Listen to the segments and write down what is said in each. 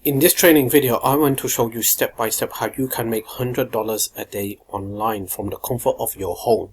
In this training video, I want to show you step by step how you can make $100 a day online from the comfort of your home.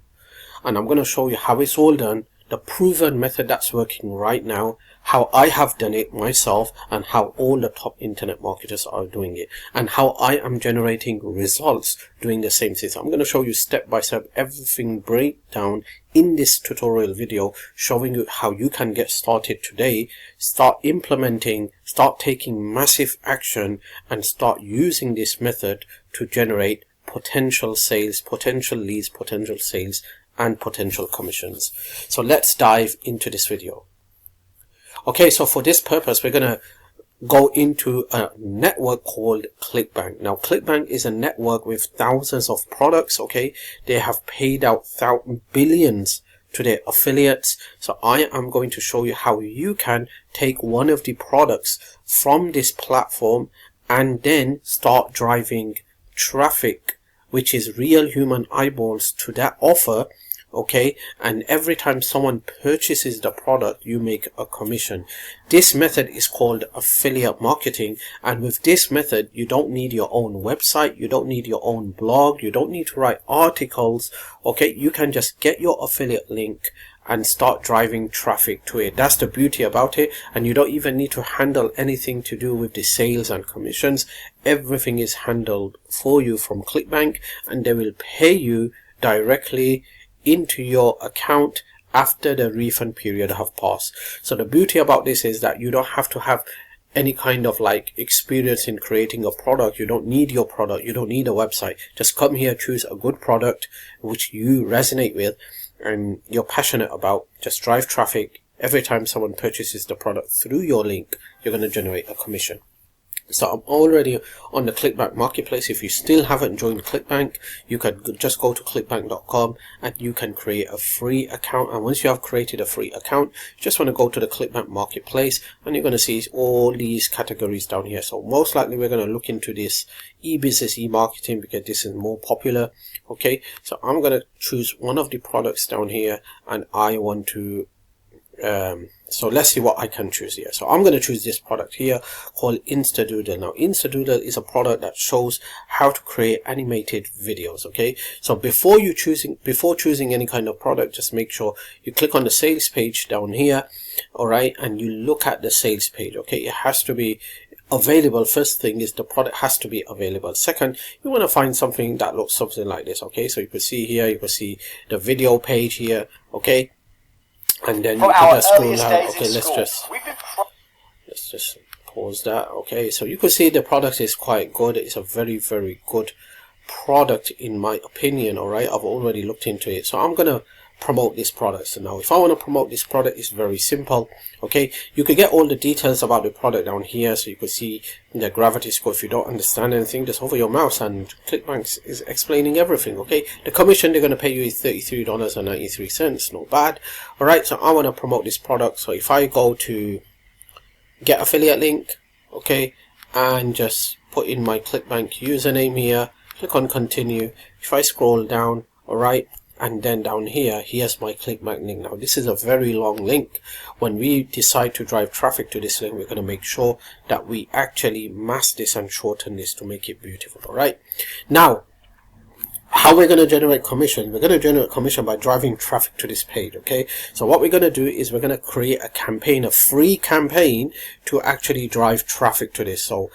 And I'm going to show you how it's all done, the proven method that's working right now, how I have done it myself, and how all the top internet marketers are doing it, and how I am generating results doing the same thing. So I'm going to show you step by step everything breakdown in this tutorial video, showing you how you can get started today, start implementing, start taking massive action, and start using this method to generate potential sales, potential leads, potential sales, and potential commissions. So let's dive into this video. Okay, so for this purpose, we're going to go into a network called Clickbank. Now, Clickbank is a network with thousands of products. Okay, they have paid out billions to their affiliates. So I am going to show you how you can take one of the products from this platform and then start driving traffic, which is real human eyeballs, to that offer. Okay, and every time someone purchases the product, you make a commission. This method is called affiliate marketing, and with this method you don't need your own website, you don't need your own blog, you don't need to write articles. Okay, you can just get your affiliate link and start driving traffic to it. That's the beauty about it, and you don't even need to handle anything to do with the sales and commissions. Everything is handled for you from Clickbank, and they will pay you directly into your account after the refund period have passed. So the beauty about this is that you don't have to have any kind of experience in creating a product. You don't need your product, you don't need a website. Just come here, choose a good product which you resonate with and you're passionate about. Just drive traffic. Every time someone purchases the product through your link, you're going to generate a commission. So I'm already on the Clickbank marketplace. If you still haven't joined Clickbank, you can just go to clickbank.com and you can create a free account. And once you have created a free account, you just want to go to the Clickbank marketplace and you're going to see all these categories down here. So most likely we're going to look into this e-business, e-marketing, because this is more popular. Okay, so I'm going to choose one of the products down here and I want to so let's see what I can choose here. So I'm going to choose this product here called Instadoodle. Now, Instadoodle is a product that shows how to create animated videos. Okay, so before choosing any kind of product, just make sure you click on the sales page down here. All right, and you look at the sales page. Okay, it has to be available. First thing is the product has to be available. Second, you want to find something that looks something like this. Okay, so you can see here, you can see the video page here. Okay, and then you can just scroll out. Okay, let's just pause that. Okay, so you can see the product is quite good. It's a very, very good product in my opinion. All right, I've already looked into it, so I'm gonna promote this product. So now if I want to promote this product, it's very simple. Okay, you can get all the details about the product down here. So you can see the gravity score. If you don't understand anything, just hover your mouse and Clickbank is explaining everything. Okay, the commission they're going to pay you is $33.93. Not bad. All right, so I want to promote this product. So if I go to get affiliate link, okay, and just put in my Clickbank username here, click on continue. If I scroll down, all right, and then down here, here's my Clickbank link. Now, this is a very long link. When we decide to drive traffic to this link, we're going to make sure that we actually mask this and shorten this to make it beautiful. All right. Now, how we're going to generate commission? We're going to generate commission by driving traffic to this page. Okay. So what we're going to do is we're going to create a campaign, a free campaign to actually drive traffic to this. So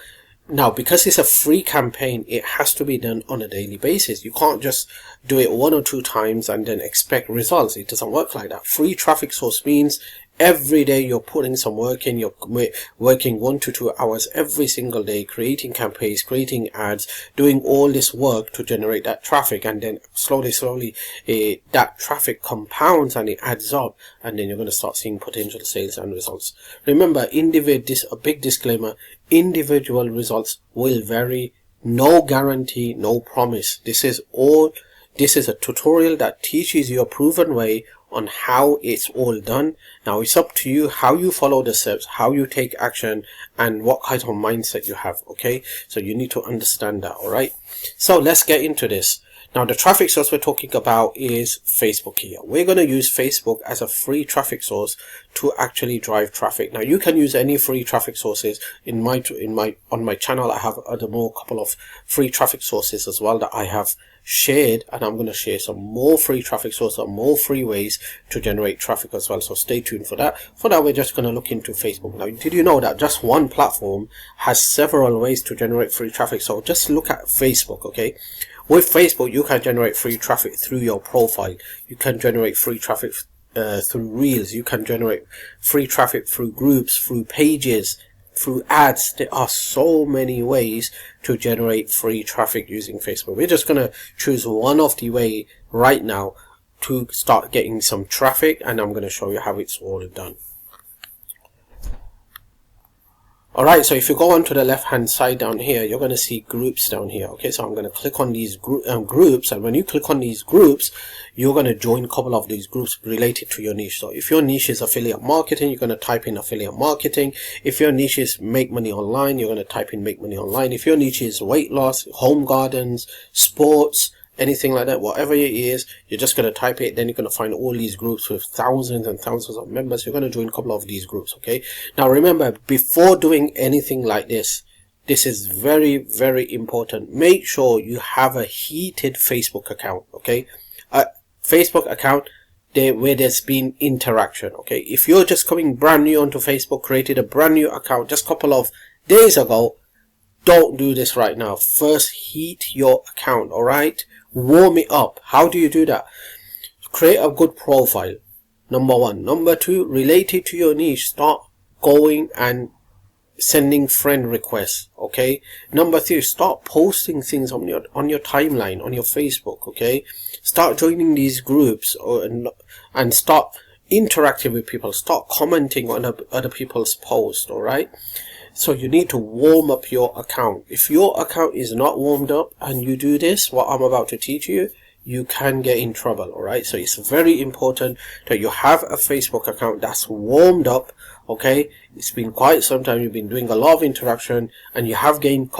now, because it's a free campaign, it has to be done on a daily basis. You can't just do it 1 or 2 times and then expect results. It doesn't work like that. Free traffic source means every day you're putting some work in. You're working 1 to 2 hours every single day, creating campaigns, creating ads, doing all this work to generate that traffic, and then slowly that traffic compounds and it adds up, and then you're going to start seeing potential sales and results. Remember, a big disclaimer, individual results will vary. No guarantee, no promise. This is a tutorial that teaches you a proven way on how it's all done. Now it's up to you how you follow the steps, how you take action, and what kind of mindset you have. Okay, so you need to understand that. All right, so let's get into this. Now the traffic source we're talking about is Facebook here. We're going to use Facebook as a free traffic source to actually drive traffic. Now you can use any free traffic sources. On my channel I have a couple of free traffic sources as well that I have shared, and I'm going to share some more free traffic sources and more free ways to generate traffic as well. So stay tuned for that. For now, we're just going to look into Facebook. Now, did you know that just one platform has several ways to generate free traffic? So just look at Facebook, okay? With Facebook, you can generate free traffic through your profile. You can generate free traffic through Reels. You can generate free traffic through groups, through pages, through ads. There are so many ways to generate free traffic using Facebook. We're just going to choose one of the way right now to start getting some traffic, and I'm going to show you how it's all done. Alright, so if you go onto the left hand side down here, you're going to see groups down here. Okay, so I'm going to click on these groups, and when you click on these groups, you're going to join a couple of these groups related to your niche. So if your niche is affiliate marketing, you're going to type in affiliate marketing. If your niche is make money online, you're going to type in make money online. If your niche is weight loss, home gardens, sports, anything like that, whatever it is, you're just going to type it. Then you're going to find all these groups with thousands and thousands of members. You're going to join a couple of these groups. Okay, now remember, before doing anything like this is very, very important. Make sure you have a heated Facebook account. Okay, a Facebook account where there's been interaction. Okay, if you're just coming brand new onto Facebook, created a brand new account just a couple of days ago, don't do this right now. First, heat your account. All right, warm it up. How do you do that? Create a good profile, number one. Number two, related to your niche, start going and sending friend requests. Okay, number three, start posting things on your timeline on your Facebook. Okay, start joining these groups and start interacting with people. Start commenting on other people's posts. All right, so you need to warm up your account. If your account is not warmed up and you do this, what I'm about to teach you, you can get in trouble. All right, so it's very important that you have a Facebook account that's warmed up. Okay, it's been quite some time, you've been doing a lot of interaction, and you have gained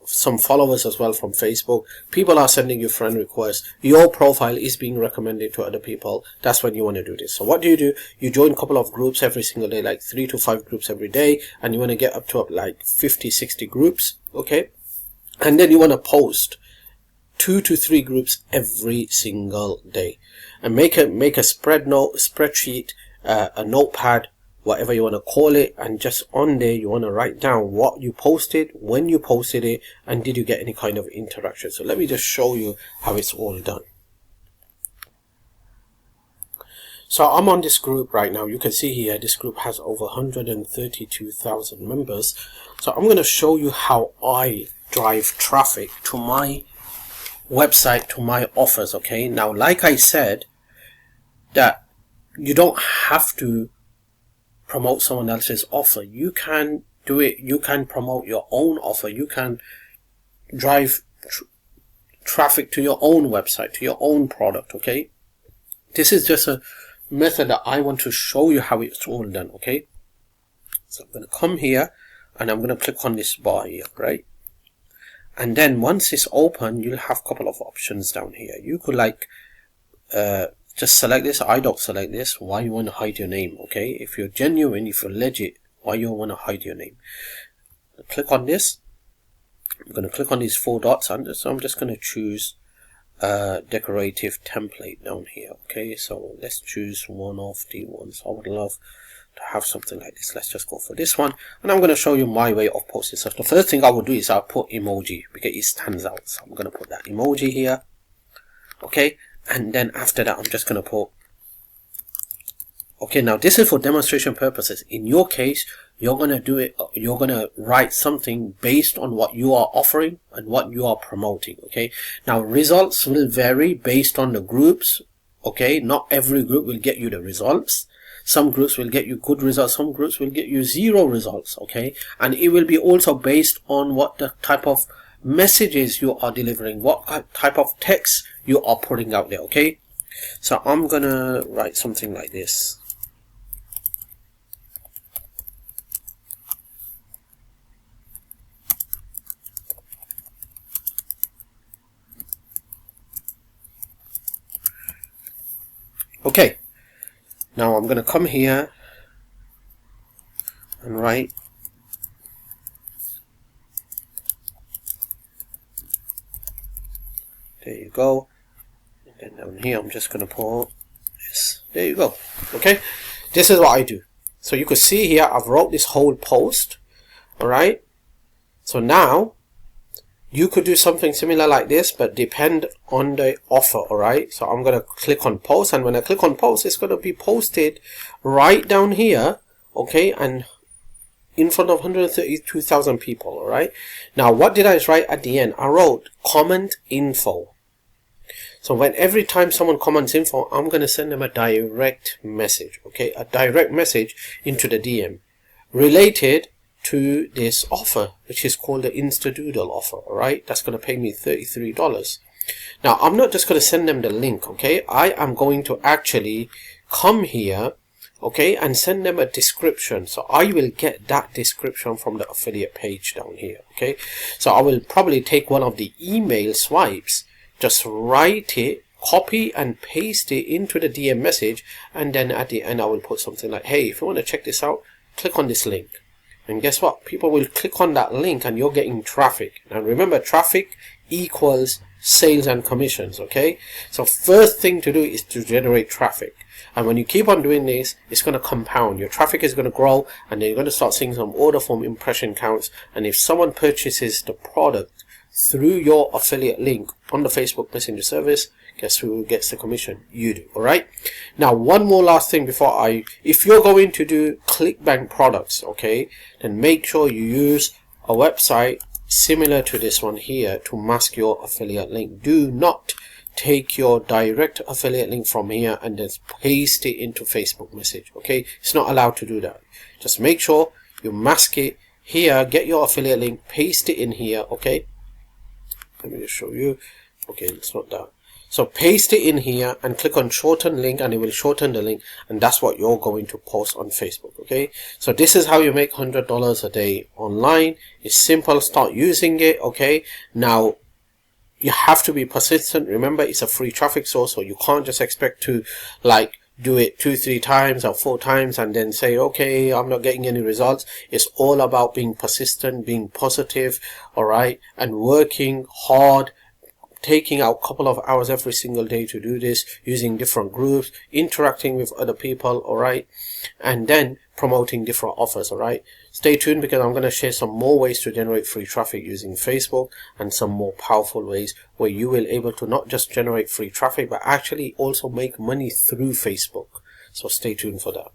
some followers as well from Facebook. People are sending you friend requests. Your profile is being recommended to other people. That's when you want to do this. So what do? You join a couple of groups every single day, like 3 to 5 groups every day, and you want to get up to like 50-60 groups. Okay, and then you want to post 2 to 3 groups every single day, and make a spreadsheet, a notepad, whatever you want to call it, and just on there you want to write down what you posted, when you posted it, and did you get any kind of interaction. So let me just show you how it's all done. So I'm on this group right now. You can see here this group has over 132,000 members. So I'm going to show you how I drive traffic to my website, to my offers. Okay, now like I said, that you don't have to promote someone else's offer. You can do it. You can promote your own offer. You can drive traffic to your own website, to your own product. Okay, this is just a method that I want to show you how it's all done. Okay, so I'm going to come here and I'm going to click on this bar here, right? And then once it's open, you'll have a couple of options down here. You could like just select this. I don't select this. Why you want to hide your name? Okay, if you're genuine, if you're legit, why you want to hide your name? Click on this. I'm going to click on these 4 dots, and so I'm just going to choose decorative template down here. Okay, so let's choose one of the ones. I would love to have something like this. Let's just go for this one, and I'm going to show you my way of posting. So the first thing I will do is I'll put emoji because it stands out. So I'm going to put that emoji here. Okay, and then after that I'm just going to put, okay, now this is for demonstration purposes. In your case, you're going to do it, you're going to write something based on what you are offering and what you are promoting. Okay, now results will vary based on the groups. Okay, not every group will get you the results. Some groups will get you good results, some groups will get you 0 results. Okay, and it will be also based on what the type of messages you are delivering, what type of text you are putting out there. Okay, so I'm gonna write something like this. Now I'm going to come here and write there you go, and then down here I'm just going to put this. There you go. Okay, this is what I do. So you could see here I've wrote this whole post. Alright, so now you could do something similar like this, but depend on the offer. Alright, so I'm going to click on post, and when I click on post, it's going to be posted right down here, okay, and in front of 132,000 people. Alright, now what did I write at the end? I wrote comment info. So when every time someone comments info, I'm going to send them a direct message, okay, a direct message into the DM related to this offer, which is called the Instadoodle offer. Alright, that's going to pay me $33. Now I'm not just going to send them the link, okay, I am going to actually come here, okay, and send them a description. So I will get that description from the affiliate page down here. Okay, so I will probably take one of the email swipes, just write it, copy and paste it into the DM message, and then at the end I will put something like, hey, if you want to check this out, click on this link. And guess what? People will click on that link and you're getting traffic. And remember, traffic equals sales and commissions. Okay, so first thing to do is to generate traffic, and when you keep on doing this, it's going to compound. Your traffic is going to grow, and then you're going to start seeing some order form impression counts. And if someone purchases the product through your affiliate link on the Facebook Messenger service, guess who gets the commission? You do. Alright, now one more last thing before if you're going to do Clickbank products, okay, then make sure you use a website similar to this one here to mask your affiliate link. Do not take your direct affiliate link from here and then paste it into Facebook message. Okay, it's not allowed to do that. Just make sure you mask it here, get your affiliate link, paste it in here. Okay, let me just show you. Okay, it's not that. So paste it in here and click on shorten link, and it will shorten the link, and that's what you're going to post on Facebook. Okay, so this is how you make $100 a day online. It's simple. Start using it. Okay, now you have to be persistent. Remember, it's a free traffic source, so you can't just expect to like do it 2-3 times or 4 times and then say, okay, I'm not getting any results. It's all about being persistent, being positive, all right, and working hard, taking out a couple of hours every single day to do this, using different groups, interacting with other people, all right, and then promoting different offers. All right, stay tuned, because I'm going to share some more ways to generate free traffic using Facebook, and some more powerful ways where you will able to not just generate free traffic but actually also make money through Facebook. So stay tuned for that.